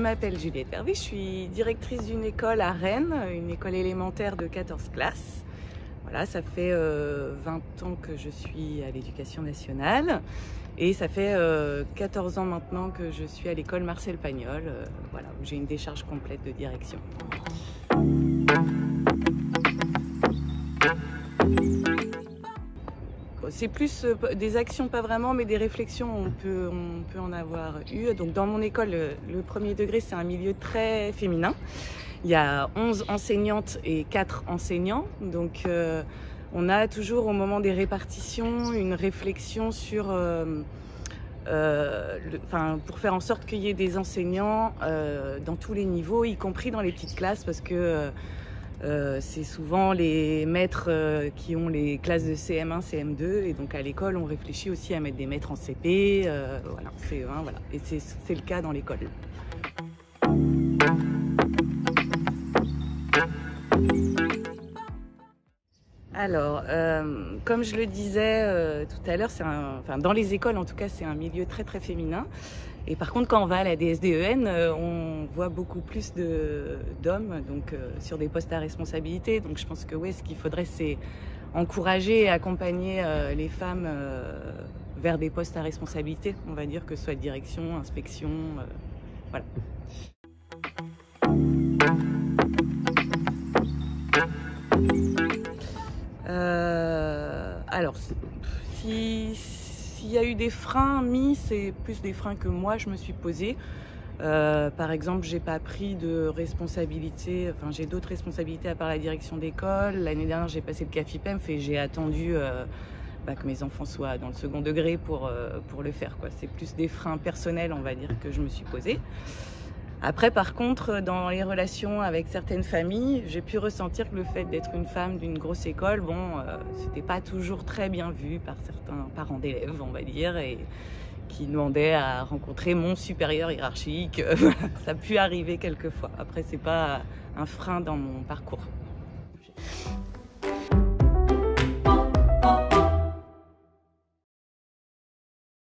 m'appelle Juliette Hervé, je suis directrice d'une école à Rennes, une école élémentaire de 14 classes. Voilà, ça fait 20 ans que je suis à l'éducation nationale et ça fait 14 ans maintenant que je suis à l'école Marcel Pagnol, voilà, où j'ai une décharge complète de direction. C'est plus des actions, pas vraiment, mais des réflexions, on peut en avoir eu. Donc dans mon école, le premier degré, c'est un milieu très féminin. Il y a 11 enseignantes et 4 enseignants. Donc on a toujours au moment des répartitions une réflexion sur... pour faire en sorte qu'il y ait des enseignants dans tous les niveaux, y compris dans les petites classes, parce que c'est souvent les maîtres qui ont les classes de CM1, CM2, et donc à l'école on réfléchit aussi à mettre des maîtres en CP, voilà, et c'est le cas dans l'école. Alors, comme je le disais tout à l'heure, dans les écoles en tout cas, c'est un milieu très très féminin. Et par contre, quand on va à la DSDEN, on voit beaucoup plus d'hommes sur des postes à responsabilité. Donc je pense que oui, ce qu'il faudrait, c'est encourager et accompagner les femmes vers des postes à responsabilité, on va dire, que ce soit direction, inspection, voilà. Alors, s'il y a eu des freins mis, c'est plus des freins que moi je me suis posée. Par exemple, j'ai pas pris de responsabilité, j'ai d'autres responsabilités à part la direction d'école. L'année dernière, j'ai passé le CAFIPEMF et j'ai attendu que mes enfants soient dans le second degré pour le faire, quoi. C'est plus des freins personnels, on va dire, que je me suis posée. Après, par contre, dans les relations avec certaines familles, j'ai pu ressentir que le fait d'être une femme d'une grosse école, c'était pas toujours très bien vu par certains parents d'élèves, on va dire, et qui demandaient à rencontrer mon supérieur hiérarchique. Ça a pu arriver quelquefois. Après, c'est pas un frein dans mon parcours.